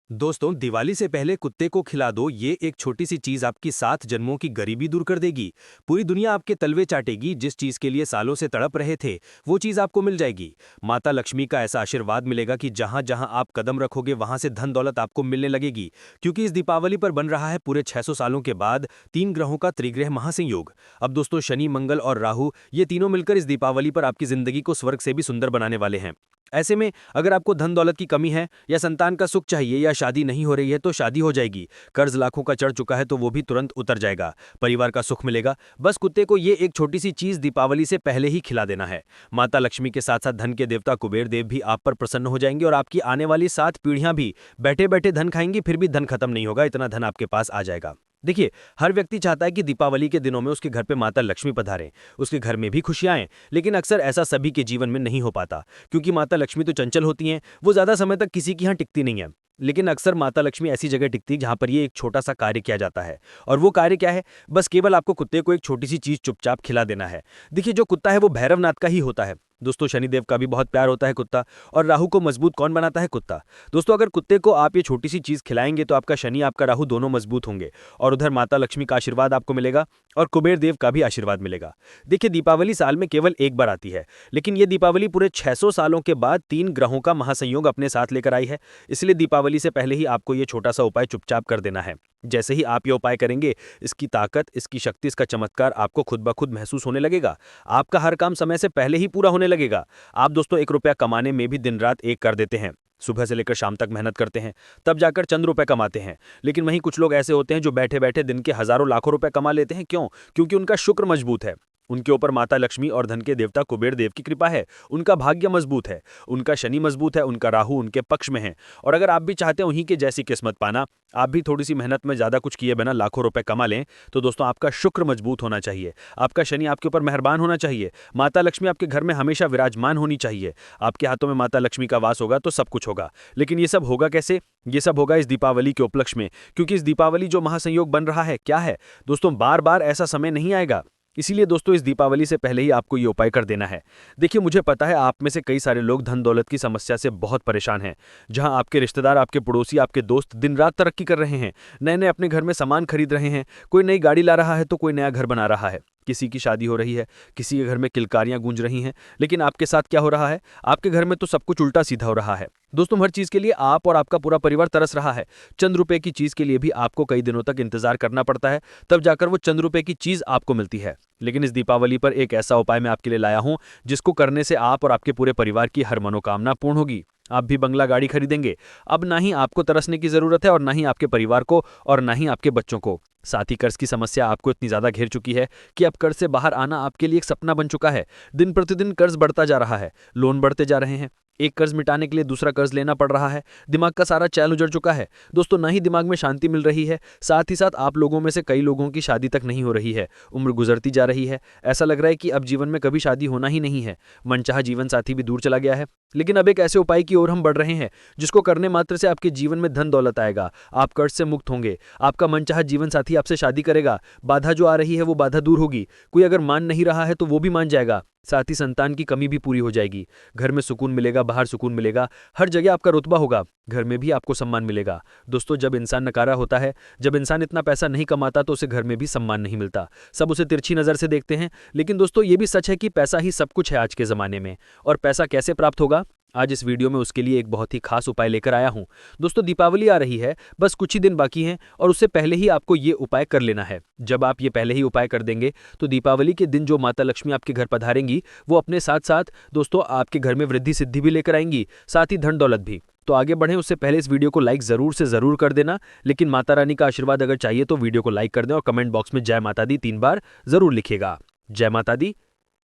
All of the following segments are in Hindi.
दोस्तों, दिवाली से पहले कुत्ते को खिला दो, ये एक छोटी सी चीज आपकी 7 जन्मों की गरीबी दूर कर देगी। पूरी दुनिया आपके तलवे चाटेगी, जिस चीज के लिए सालों से तड़प रहे थे वो चीज आपको मिल जाएगी। माता लक्ष्मी का ऐसा आशीर्वाद मिलेगा कि जहां जहां आप कदम रखोगे वहां से धन दौलत आपको मिलने लगेगी। क्योंकि इस दीपावली पर बन रहा है पूरे 600 सालों के बाद 3 ग्रहों का त्रिग्रह महासंयोग। अब दोस्तों, शनि, मंगल और राहु, ये तीनों मिलकर इस दीपावली पर आपकी जिंदगी को स्वर्ग से भी सुंदर बनाने वाले हैं। ऐसे में अगर आपको धन दौलत की कमी है या संतान का सुख चाहिए या शादी नहीं हो रही है तो शादी हो जाएगी। कर्ज लाखों का चढ़ चुका है तो वो भी तुरंत उतर जाएगा। परिवार का सुख मिलेगा। बस कुत्ते को ये एक छोटी सी चीज दीपावली से पहले ही खिला देना है। माता लक्ष्मी के साथ साथ धन के देवता कुबेर देव भी आप पर प्रसन्न हो जाएंगे और आपकी आने वाली 7 पीढ़ियां भी बैठे बैठे धन खाएंगी, फिर भी धन खत्म नहीं होगा, इतना धन आपके पास आ जाएगा। देखिए, हर व्यक्ति चाहता है कि दीपावली के दिनों में उसके घर पे माता लक्ष्मी पधारें, उसके घर में भी खुशियां आएं, लेकिन अक्सर ऐसा सभी के जीवन में नहीं हो पाता। क्योंकि माता लक्ष्मी तो चंचल होती हैं, वो ज्यादा समय तक किसी के यहाँ टिकती नहीं है। लेकिन अक्सर माता लक्ष्मी ऐसी जगह टिकती है जहां पर ये एक छोटा सा कार्य किया जाता है। और वो कार्य क्या है? बस केवल आपको कुत्ते को एक छोटी सी चीज चुपचाप खिला देना है। देखिए, जो कुत्ता है वो भैरवनाथ का ही होता है। दोस्तों, शनिदेव का भी बहुत प्यार होता है कुत्ता। और राहु को मजबूत कौन बनाता है? कुत्ता। दोस्तों, अगर कुत्ते को आप ये छोटी सी चीज खिलाएंगे तो आपका शनि, आपका राहु दोनों मजबूत होंगे। और उधर माता लक्ष्मी का आशीर्वाद आपको मिलेगा और कुबेर देव का भी आशीर्वाद मिलेगा। देखिए, दीपावली साल में केवल एक बार आती है, लेकिन ये दीपावली पूरे 600 सालों के बाद 3 ग्रहों का महासंयोग अपने साथ लेकर आई है। इसलिए दीपावली से पहले ही आपको ये छोटा सा उपाय चुपचाप कर देना है। जैसे ही आप ये उपाय करेंगे, इसकी ताकत, इसकी शक्ति, इसका चमत्कार आपको खुद ब खुद महसूस होने लगेगा। आपका हर काम समय से पहले ही पूरा होने लगेगा। आप दोस्तों, 1 रुपया कमाने में भी दिन रात एक कर देते हैं। सुबह से लेकर शाम तक मेहनत करते हैं, तब जाकर चंद रुपए कमाते हैं। लेकिन वहीं कुछ लोग ऐसे होते हैं जो बैठे बैठे दिन के हजारों लाखों रुपए कमा लेते हैं। क्यों? क्योंकि उनका शुक्र मजबूत है। उनके ऊपर माता लक्ष्मी और धन के देवता कुबेर देव की कृपा है। उनका भाग्य मजबूत है, उनका शनि मजबूत है, उनका राहु उनके पक्ष में है। और अगर आप भी चाहते हैं उन्हीं के जैसी किस्मत पाना, आप भी थोड़ी सी मेहनत में ज्यादा कुछ किए बिना लाखों रुपए कमा लें, तो दोस्तों, आपका शुक्र मजबूत होना चाहिए, आपका शनि आपके ऊपर मेहरबान होना चाहिए, माता लक्ष्मी आपके घर में हमेशा विराजमान होनी चाहिए। आपके हाथों में माता लक्ष्मी का वास होगा तो सब कुछ होगा। लेकिन ये सब होगा कैसे? ये सब होगा इस दीपावली के उपलक्ष्य में। क्योंकि इस दीपावली जो महासंयोग बन रहा है, क्या है दोस्तों, बार बार ऐसा समय नहीं आएगा। इसीलिए दोस्तों, इस दीपावली से पहले ही आपको ये उपाय कर देना है। देखिए, मुझे पता है आप में से कई सारे लोग धन दौलत की समस्या से बहुत परेशान हैं। जहां आपके रिश्तेदार, आपके पड़ोसी, आपके दोस्त दिन रात तरक्की कर रहे हैं, नए नए अपने घर में सामान खरीद रहे हैं, कोई नई गाड़ी ला रहा है तो कोई नया घर बना रहा है, किसी की शादी हो रही है, किसी के घर में किलकारियां गूंज रही हैं। लेकिन आपके साथ क्या हो रहा है? आपके घर में तो सब कुछ उल्टा सीधा हो रहा है। दोस्तों, हर चीज के लिए आप और आपका पूरा परिवार तरस रहा है। चंद रुपए की चीज के लिए भी आपको कई दिनों तक इंतजार करना पड़ता है, तब जाकर वो चंद रुपए की चीज आपको मिलती है। लेकिन इस दीपावली पर एक ऐसा उपाय मैं आपके लिए लाया हूं, जिसको करने से आप और आपके पूरे परिवार की हर मनोकामना पूर्ण होगी। आप भी बंगला, गाड़ी खरीदेंगे। अब ना ही आपको तरसने की जरूरत है और ना ही आपके परिवार को और ना ही आपके बच्चों को। साथ ही कर्ज की समस्या आपको इतनी ज्यादा घेर चुकी है कि अब कर्ज से बाहर आना आपके लिए एक सपना बन चुका है। दिन प्रतिदिन कर्ज बढ़ता जा रहा है, लोन बढ़ते जा रहे हैं, एक कर्ज मिटाने के लिए दूसरा कर्ज लेना पड़ रहा है। दिमाग का सारा चैल उजड़ चुका है। दोस्तों, ना ही दिमाग में शांति मिल रही है, साथ ही साथ आप लोगों में से कई लोगों की शादी तक नहीं हो रही है। उम्र गुजरती जा रही है, ऐसा लग रहा है कि अब जीवन में कभी शादी होना ही नहीं है। मनचाहा जीवन साथी भी दूर चला गया है। लेकिन अब एक ऐसे उपाय की ओर हम बढ़ रहे हैं, जिसको करने मात्र से आपके जीवन में धन दौलत आएगा, आप कर्ज से मुक्त होंगे, आपका मनचाहा जीवन साथी आपसे शादी करेगा, बाधा जो आ रही है वो बाधा दूर होगी, कोई अगर मान नहीं रहा है तो वो भी मान जाएगा, साथ ही संतान की कमी भी पूरी हो जाएगी। घर में सुकून मिलेगा, बाहर सुकून मिलेगा, हर जगह आपका रुतबा होगा, घर में भी आपको सम्मान मिलेगा। दोस्तों, जब इंसान नकारा होता है, जब इंसान इतना पैसा नहीं कमाता तो उसे घर में भी सम्मान नहीं मिलता, सब उसे तिरछी नजर से देखते हैं। लेकिन दोस्तों, ये भी सच है कि पैसा ही सब कुछ है आज के जमाने में। और पैसा कैसे प्राप्त होगा? आज इस वीडियो में उसके लिए एक बहुत ही खास उपाय लेकर आया हूं। दोस्तों, दीपावली आ रही है, बस कुछ ही दिन बाकी हैं और उससे पहले ही आपको ये उपाय कर लेना है। जब आप ये पहले ही उपाय कर देंगे तो दीपावली के दिन जो माता लक्ष्मी आपके घर पधारेंगी, वो अपने साथ साथ दोस्तों आपके घर में वृद्धि सिद्धि भी लेकर आएंगी, साथ ही धन दौलत भी। तो आगे बढ़ें उससे पहले इस वीडियो को लाइक जरूर से जरूर कर देना। लेकिन माता रानी का आशीर्वाद अगर चाहिए तो वीडियो को लाइक कर दें और कमेंट बॉक्स में जय माता दी 3 बार जरूर लिखिएगा। जय माता दी,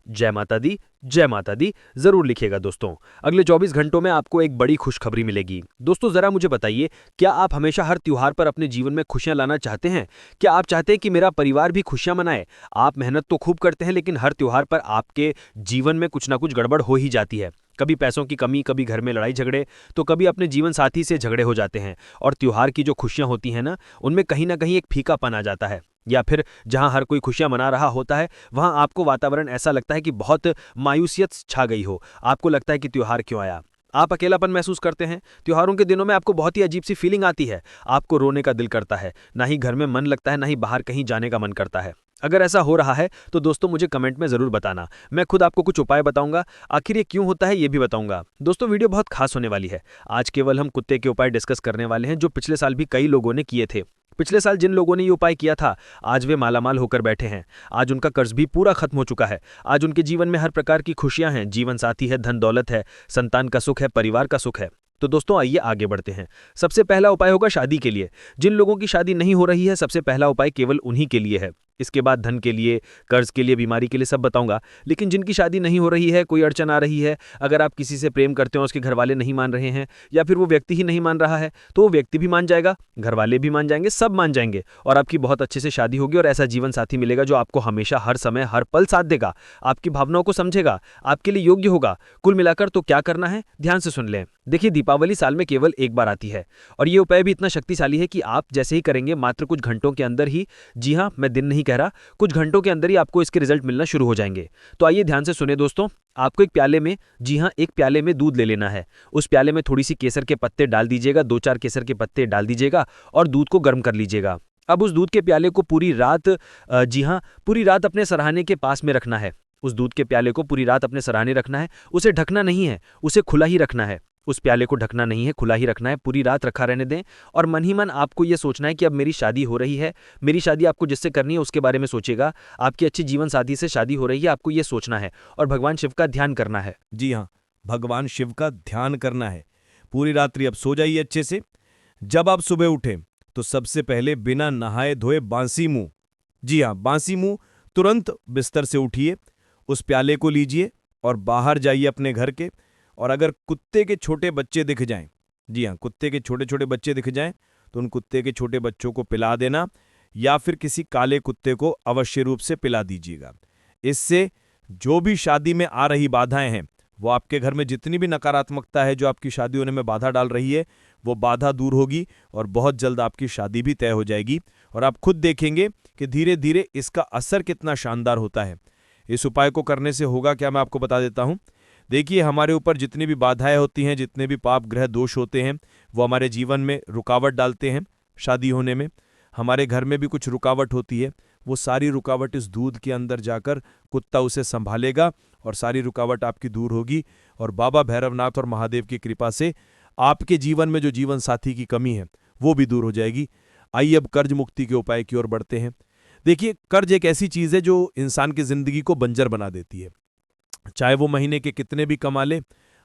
जय माता दी, जय माता दी जरूर लिखिएगा। दोस्तों, अगले 24 घंटों में आपको एक बड़ी खुशखबरी मिलेगी। दोस्तों, जरा मुझे बताइए, क्या आप हमेशा हर त्योहार पर अपने जीवन में खुशियां लाना चाहते हैं? क्या आप चाहते हैं कि मेरा परिवार भी खुशियां मनाए? आप मेहनत तो खूब करते हैं, लेकिन हर त्योहार पर आपके जीवन में कुछ ना कुछ गड़बड़ हो ही जाती है। कभी पैसों की कमी, कभी घर में लड़ाई झगड़े, तो कभी अपने जीवन साथी से झगड़े हो जाते हैं। और त्योहार की जो खुशियां होती हैं ना, उनमें कहीं ना कहीं एक फीकापन आ जाता है। या फिर जहां हर कोई खुशियां मना रहा होता है, वहां आपको वातावरण ऐसा लगता है कि बहुत मायूसियत छा गई हो। आपको लगता है कि त्योहार क्यों आया। आप अकेलापन महसूस करते हैं। त्योहारों के दिनों में आपको बहुत ही अजीब सी फीलिंग आती है। आपको रोने का दिल करता है, ना ही घर में मन लगता है, ना ही बाहर कहीं जाने का मन करता है। अगर ऐसा हो रहा है तो दोस्तों मुझे कमेंट में ज़रूर बताना। मैं खुद आपको कुछ उपाय बताऊंगा। आखिर ये क्यों होता है ये भी बताऊंगा। दोस्तों वीडियो बहुत खास होने वाली है। आज केवल हम कुत्ते के उपाय डिस्कस करने वाले हैं जो पिछले साल भी कई लोगों ने किए थे। पिछले साल जिन लोगों ने ये उपाय किया था, आज वे मालामाल होकर बैठे हैं। आज उनका कर्ज भी पूरा खत्म हो चुका है। आज उनके जीवन में हर प्रकार की खुशियां हैं, जीवन साथी है, धन दौलत है, संतान का सुख है, परिवार का सुख है। तो दोस्तों आइए आगे बढ़ते हैं। सबसे पहला उपाय होगा शादी के लिए। जिन लोगों की शादी नहीं हो रही है, सबसे पहला उपाय केवल उन्हीं के लिए है। इसके बाद धन के लिए, कर्ज के लिए, बीमारी के लिए सब बताऊंगा। लेकिन जिनकी शादी नहीं हो रही है, कोई अड़चन आ रही है, अगर आप किसी से प्रेम करते हो, उसके घर वाले नहीं मान रहे हैं, या फिर वो व्यक्ति ही नहीं मान रहा है, तो वो व्यक्ति भी मान जाएगा, घर वाले भी मान जाएंगे, सब मान जाएंगे और आपकी बहुत अच्छे से शादी होगी और ऐसा जीवन साथी मिलेगा जो आपको हमेशा, हर समय, हर पल साथ देगा, आपकी भावनाओं को समझेगा, आपके लिए योग्य होगा। कुल मिलाकर तो क्या करना है, ध्यान से सुन लें। देखिए, दीपावली साल में केवल एक बार आती है और ये उपाय भी इतना शक्तिशाली है कि आप जैसे ही करेंगे, मात्र कुछ घंटों के अंदर ही, जी हाँ, मैं दिन नहीं कह रहा, कुछ घंटों के अंदर ही आपको इसके रिजल्ट मिलना शुरू हो जाएंगे। तो आइए ध्यान से सुने दोस्तों। आपको एक प्याले में, जी हाँ, एक प्याले में दूध ले लेना है। उस प्याले में थोड़ी सी केसर के पत्ते डाल दीजिएगा, 2-4 केसर के पत्ते डाल दीजिएगा और दूध को गर्म कर लीजिएगा। अब उस दूध के प्याले को पूरी रात, जी हाँ, पूरी रात अपने सरहाने के पास में रखना है। उस दूध के प्याले को पूरी रात अपने सरहाने रखना है। उसे ढकना नहीं है, उसे खुला ही रखना है। उस प्याले को ढकना नहीं है, खुला ही रखना है, पूरी रात रखा रहने दें। और मन ही मन आपको यह सोचना है कि अब मेरी शादी हो रही है। मेरी शादी आपको जिससे करनी है उसके बारे में सोचिएगा। आपकी अच्छी जीवन साथी से शादी हो रही है, आपको यह सोचना है और भगवान शिव का ध्यान करना है। जी हाँ, भगवान शिव का ध्यान करना है। पूरी रात्रि अब सो जाइए अच्छे से। जब आप सुबह उठें तो सबसे पहले बिना नहाए धोए बांसी मुंह, जी हाँ, बांसी मुंह, तुरंत बिस्तर से उठिए, उस प्याले को लीजिए और बाहर जाइए अपने घर के। और अगर कुत्ते के छोटे बच्चे दिख जाएं, जी हाँ, कुत्ते के छोटे छोटे बच्चे दिख जाएं, तो उन कुत्ते के छोटे बच्चों को पिला देना या फिर किसी काले कुत्ते को अवश्य रूप से पिला दीजिएगा। इससे जो भी शादी में आ रही बाधाएं हैं, वो आपके घर में जितनी भी नकारात्मकता है जो आपकी शादी होने में बाधा डाल रही है, वो बाधा दूर होगी और बहुत जल्द आपकी शादी भी तय हो जाएगी। और आप खुद देखेंगे कि धीरे धीरे इसका असर कितना शानदार होता है। इस उपाय को करने से होगा क्या, मैं आपको बता देता हूं। देखिए, हमारे ऊपर जितनी भी बाधाएं होती हैं, जितने भी पाप ग्रह दोष होते हैं, वो हमारे जीवन में रुकावट डालते हैं। शादी होने में हमारे घर में भी कुछ रुकावट होती है, वो सारी रुकावट इस दूध के अंदर जाकर कुत्ता उसे संभालेगा और सारी रुकावट आपकी दूर होगी। और बाबा भैरवनाथ और महादेव की कृपा से आपके जीवन में जो जीवन साथी की कमी है वो भी दूर हो जाएगी। आइए अब कर्ज मुक्ति के उपाय की ओर बढ़ते हैं। देखिए, कर्ज एक ऐसी चीज है जो इंसान की जिंदगी को बंजर बना देती है। चाहे वो महीने के कितने भी कमा ले,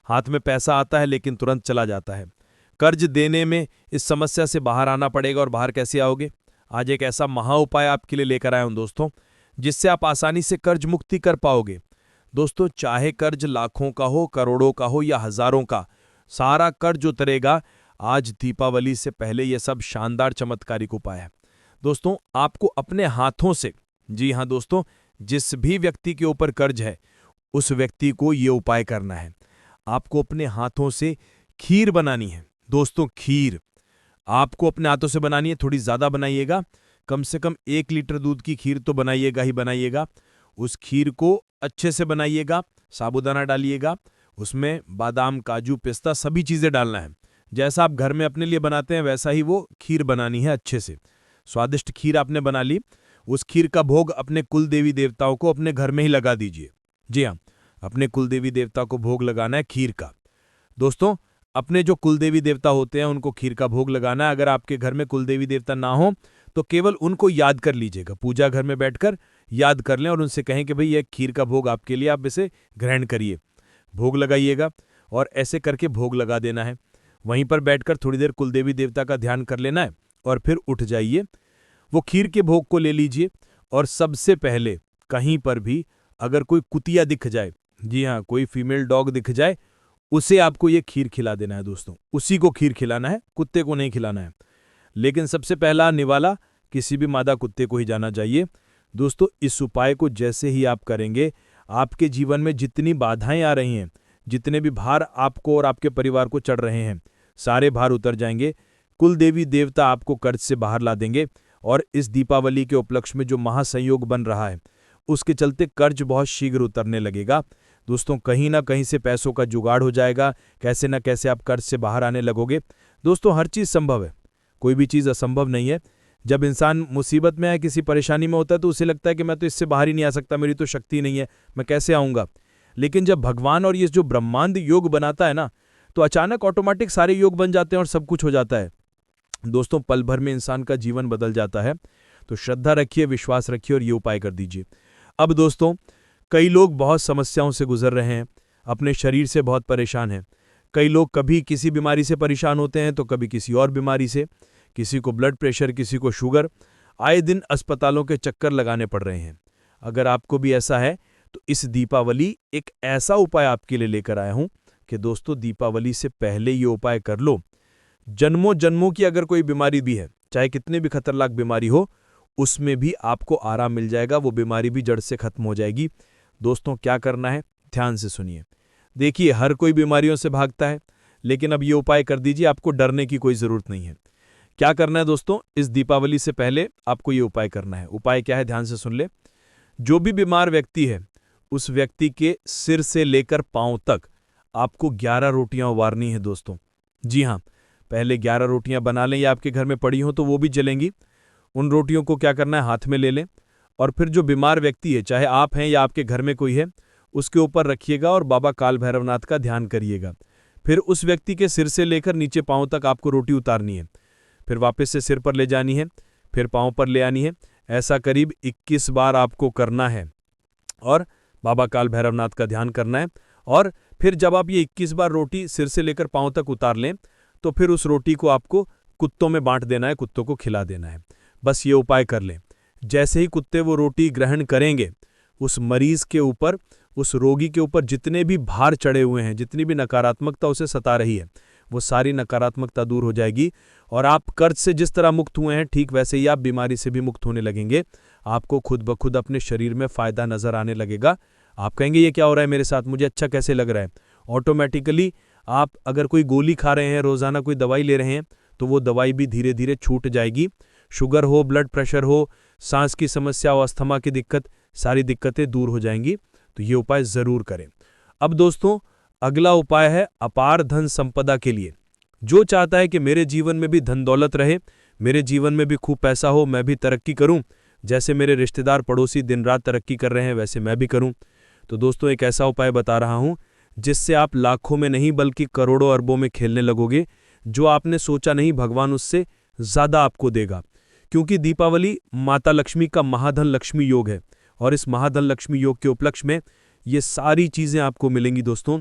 हाथ में पैसा आता है लेकिन तुरंत चला जाता है। कर्ज देने में इस समस्या से बाहर आना पड़ेगा। और बाहर कैसे आओगे? आज एक ऐसा महा उपाय आपके लिए लेकर आया हूं दोस्तों, जिससे आप आसानी से कर्ज मुक्ति कर पाओगे। दोस्तों, चाहे कर्ज लाखों का हो, करोड़ों का हो या हजारों का, सारा कर्ज उतरेगा। आज दीपावली से पहले यह सब शानदार चमत्कारिक उपाय है। दोस्तों, आपको अपने हाथों से, जी हां दोस्तों, जिस भी व्यक्ति के ऊपर कर्ज है उस व्यक्ति को ये उपाय करना है। आपको अपने हाथों से खीर बनानी है। दोस्तों, खीर आपको अपने हाथों से बनानी है, थोड़ी ज्यादा बनाइएगा। कम से कम 1 लीटर दूध की खीर तो बनाइएगा ही बनाइएगा। उस खीर को अच्छे से बनाइएगा, साबूदाना डालिएगा, उसमें बादाम, काजू, पिस्ता सभी चीजें डालना है। जैसा आप घर में अपने लिए बनाते हैं वैसा ही वो खीर बनानी है। अच्छे से स्वादिष्ट खीर आपने बना ली। उस खीर का भोग अपने कुल देवी देवताओं को अपने घर में ही लगा दीजिए। जी हाँ, अपने कुल देवी देवता को भोग लगाना है खीर का। दोस्तों, अपने जो कुल देवी देवता होते हैं उनको खीर का भोग लगाना है। अगर आपके घर में कुल देवी देवता ना हो तो केवल उनको याद कर लीजिएगा। पूजा घर में बैठकर याद कर लें और उनसे कहें कि भाई यह खीर का भोग आपके लिए, आप इसे ग्रहण करिए। भोग लगाइएगा और ऐसे करके भोग लगा देना है। वहीं पर बैठकर थोड़ी देर कुल देवी देवता का ध्यान कर लेना है और फिर उठ जाइए। वो खीर के भोग को ले लीजिए और सबसे पहले कहीं पर भी अगर कोई कुतिया दिख जाए, जी हाँ, कोई फीमेल डॉग दिख जाए, उसे आपको ये खीर खिला देना है। दोस्तों, उसी को खीर खिलाना है, कुत्ते को नहीं खिलाना है। लेकिन सबसे पहला निवाला किसी भी मादा कुत्ते को ही जाना चाहिए। दोस्तों, इस उपाय को जैसे ही आप करेंगे, आपके जीवन में जितनी बाधाएं आ रही हैं, जितने भी भार आपको और आपके परिवार को चढ़ रहे हैं, सारे भार उतर जाएंगे। कुल देवी देवता आपको कर्ज से बाहर ला देंगे। और इस दीपावली के उपलक्ष्य में जो महासंयोग बन रहा है, उसके चलते कर्ज बहुत शीघ्र उतरने लगेगा। दोस्तों कहीं ना कहीं से पैसों का जुगाड़ हो जाएगा, कैसे ना कैसे आप कर्ज से बाहर आने लगोगे। दोस्तों हर चीज़ संभव है, कोई भी चीज़ असंभव नहीं है। जब इंसान मुसीबत में है, किसी परेशानी में होता है, तो उसे लगता है कि मैं तो इससे बाहर ही नहीं आ सकता, मेरी तो शक्ति नहीं है, मैं कैसे आऊँगा। लेकिन जब भगवान और ये जो ब्रह्मांड योग बनाता है ना, तो अचानक ऑटोमेटिक सारे योग बन जाते हैं और सब कुछ हो जाता है। दोस्तों पल भर में इंसान का जीवन बदल जाता है। तो श्रद्धा रखिए, विश्वास रखिए और ये उपाय कर दीजिए। अब दोस्तों कई लोग बहुत समस्याओं से गुजर रहे हैं, अपने शरीर से बहुत परेशान हैं। कई लोग कभी किसी बीमारी से परेशान होते हैं तो कभी किसी और बीमारी से, किसी को ब्लड प्रेशर, किसी को शुगर, आए दिन अस्पतालों के चक्कर लगाने पड़ रहे हैं। अगर आपको भी ऐसा है तो इस दीपावली एक ऐसा उपाय आपके लिए लेकर आया हूं कि दोस्तों दीपावली से पहले ये उपाय कर लो। जन्मों जन्मों की अगर कोई बीमारी भी है, चाहे कितनी भी खतरनाक बीमारी हो, उसमें भी आपको आराम मिल जाएगा, वो बीमारी भी जड़ से खत्म हो जाएगी। दोस्तों क्या करना है, ध्यान से सुनिए। देखिए हर कोई बीमारियों से भागता है, लेकिन अब ये उपाय कर दीजिए, आपको डरने की कोई ज़रूरत नहीं है। क्या करना है दोस्तों, इस दीपावली से पहले आपको ये उपाय करना है। उपाय क्या है, ध्यान से सुन ले। जो भी बीमार व्यक्ति है, उस व्यक्ति के सिर से लेकर पांव तक आपको 11 रोटियां उबारनी है दोस्तों। जी हाँ, पहले 11 रोटियां बना लें, या आपके घर में पड़ी हो तो वो भी जलेंगी। उन रोटियों को क्या करना है, हाथ में ले लें और फिर जो बीमार व्यक्ति है, चाहे आप हैं या आपके घर में कोई है, उसके ऊपर रखिएगा और बाबा काल भैरवनाथ का ध्यान करिएगा। फिर उस व्यक्ति के सिर से लेकर नीचे पांव तक आपको रोटी उतारनी है, फिर वापस से सिर पर ले जानी है, फिर पांव पर ले आनी है। ऐसा करीब 21 बार आपको करना है और बाबा काल भैरवनाथ का ध्यान करना है। और फिर जब आप ये 21 बार रोटी सिर से लेकर पांव तक उतार लें, तो फिर उस रोटी को आपको कुत्तों में बांट देना है, कुत्तों को खिला देना है। बस ये उपाय कर लें। जैसे ही कुत्ते वो रोटी ग्रहण करेंगे, उस मरीज के ऊपर, उस रोगी के ऊपर जितने भी भार चढ़े हुए हैं, जितनी भी नकारात्मकता उसे सता रही है, वो सारी नकारात्मकता दूर हो जाएगी और आप कर्ज से जिस तरह मुक्त हुए हैं, ठीक वैसे ही आप बीमारी से भी मुक्त होने लगेंगे। आपको खुद ब खुद अपने शरीर में फ़ायदा नज़र आने लगेगा। आप कहेंगे ये क्या हो रहा है मेरे साथ, मुझे अच्छा कैसे लग रहा है। ऑटोमेटिकली आप अगर कोई गोली खा रहे हैं, रोज़ाना कोई दवाई ले रहे हैं, तो वो दवाई भी धीरे धीरे छूट जाएगी। शुगर हो, ब्लड प्रेशर हो, सांस की समस्या हो, अस्थमा की दिक्कत, सारी दिक्कतें दूर हो जाएंगी। तो ये उपाय ज़रूर करें। अब दोस्तों अगला उपाय है अपार धन संपदा के लिए। जो चाहता है कि मेरे जीवन में भी धन दौलत रहे, मेरे जीवन में भी खूब पैसा हो, मैं भी तरक्की करूं, जैसे मेरे रिश्तेदार पड़ोसी दिन रात तरक्की कर रहे हैं वैसे मैं भी करूं, तो दोस्तों एक ऐसा उपाय बता रहा हूं जिससे आप लाखों में नहीं बल्कि करोड़ों अरबों में खेलने लगोगे। जो आपने सोचा नहीं, भगवान उससे ज़्यादा आपको देगा। क्योंकि दीपावली माता लक्ष्मी का महाधन लक्ष्मी योग है और इस महाधन लक्ष्मी योग के उपलक्ष्य में ये सारी चीज़ें आपको मिलेंगी दोस्तों।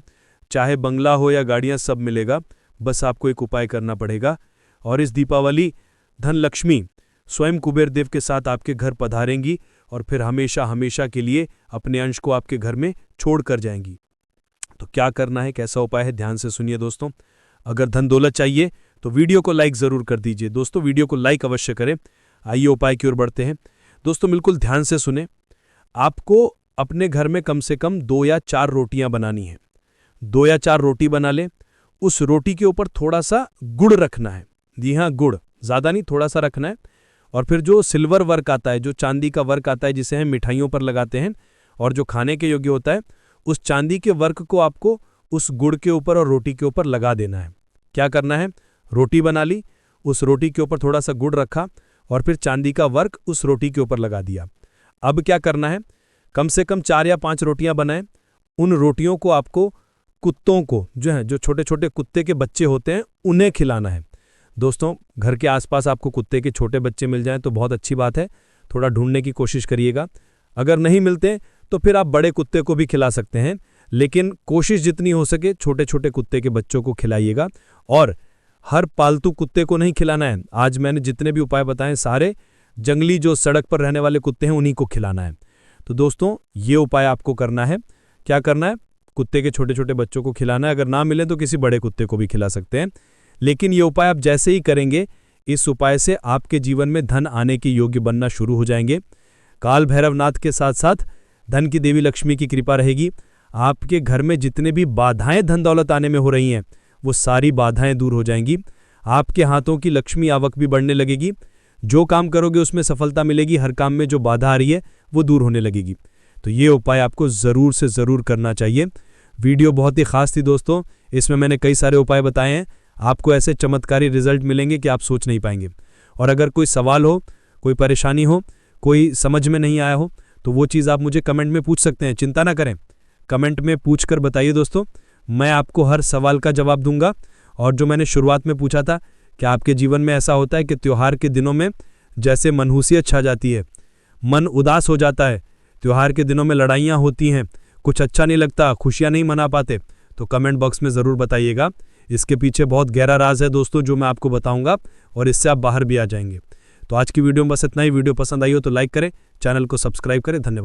चाहे बंगला हो या गाड़ियाँ, सब मिलेगा। बस आपको एक उपाय करना पड़ेगा। और इस दीपावली धन लक्ष्मी स्वयं कुबेर देव के साथ आपके घर पधारेंगी और फिर हमेशा हमेशा के लिए अपने अंश को आपके घर में छोड़ कर जाएंगी। तो क्या करना है, कैसा उपाय है, ध्यान से सुनिए दोस्तों। अगर धन दौलत चाहिए तो वीडियो को लाइक ज़रूर कर दीजिए दोस्तों, वीडियो को लाइक अवश्य करें। आइए उपाय की ओर बढ़ते हैं दोस्तों, बिल्कुल ध्यान से सुने। आपको अपने घर में कम से कम 2 या 4 रोटियां बनानी है। 2 या 4 रोटी बना लें, उस रोटी के ऊपर थोड़ा सा गुड़ रखना है। जी हाँ, गुड़, ज़्यादा नहीं, थोड़ा सा रखना है। और फिर जो सिल्वर वर्क आता है, जो चांदी का वर्क आता है, जिसे हम मिठाइयों पर लगाते हैं और जो खाने के योग्य होता है, उस चांदी के वर्क को आपको उस गुड़ के ऊपर और रोटी के ऊपर लगा देना है। क्या करना है, रोटी बना ली, उस रोटी के ऊपर थोड़ा सा गुड़ रखा और फिर चांदी का वर्क उस रोटी के ऊपर लगा दिया। अब क्या करना है, कम से कम 4 या 5 रोटियां बनाएं। उन रोटियों को आपको कुत्तों को, जो छोटे छोटे कुत्ते के बच्चे होते हैं, उन्हें खिलाना है। दोस्तों घर के आसपास आपको कुत्ते के छोटे बच्चे मिल जाएं तो बहुत अच्छी बात है, थोड़ा ढूंढने की कोशिश करिएगा। अगर नहीं मिलते तो फिर आप बड़े कुत्ते को भी खिला सकते हैं, लेकिन कोशिश जितनी हो सके छोटे छोटे कुत्ते के बच्चों को खिलाइएगा। और हर पालतू कुत्ते को नहीं खिलाना है। आज मैंने जितने भी उपाय बताए सारे जंगली जो सड़क पर रहने वाले कुत्ते हैं उन्हीं को खिलाना है। तो दोस्तों ये उपाय आपको करना है। क्या करना है, कुत्ते के छोटे छोटे बच्चों को खिलाना है। अगर ना मिले तो किसी बड़े कुत्ते को भी खिला सकते हैं। लेकिन ये उपाय आप जैसे ही करेंगे, इस उपाय से आपके जीवन में धन आने के योग्य बनना शुरू हो जाएंगे। काल भैरवनाथ के साथ साथ धन की देवी लक्ष्मी की कृपा रहेगी। आपके घर में जितने भी बाधाएं धन दौलत आने में हो रही हैं, वो सारी बाधाएं दूर हो जाएंगी। आपके हाथों की लक्ष्मी आवक भी बढ़ने लगेगी। जो काम करोगे उसमें सफलता मिलेगी। हर काम में जो बाधा आ रही है वो दूर होने लगेगी। तो ये उपाय आपको ज़रूर से ज़रूर करना चाहिए। वीडियो बहुत ही खास थी दोस्तों, इसमें मैंने कई सारे उपाय बताए हैं। आपको ऐसे चमत्कारी रिजल्ट मिलेंगे कि आप सोच नहीं पाएंगे। और अगर कोई सवाल हो, कोई परेशानी हो, कोई समझ में नहीं आया हो, तो वो चीज़ आप मुझे कमेंट में पूछ सकते हैं। चिंता ना करें, कमेंट में पूछ कर बताइए दोस्तों, मैं आपको हर सवाल का जवाब दूंगा। और जो मैंने शुरुआत में पूछा था कि आपके जीवन में ऐसा होता है कि त्योहार के दिनों में जैसे मनहूसियत छा जाती है, मन उदास हो जाता है, त्योहार के दिनों में लड़ाइयाँ होती हैं, कुछ अच्छा नहीं लगता, खुशियाँ नहीं मना पाते, तो कमेंट बॉक्स में ज़रूर बताइएगा। इसके पीछे बहुत गहरा राज है दोस्तों जो मैं आपको बताऊंगा, और इससे आप बाहर भी आ जाएंगे। तो आज की वीडियो में बस इतना ही। वीडियो पसंद आई हो तो लाइक करें, चैनल को सब्सक्राइब करें। धन्यवाद।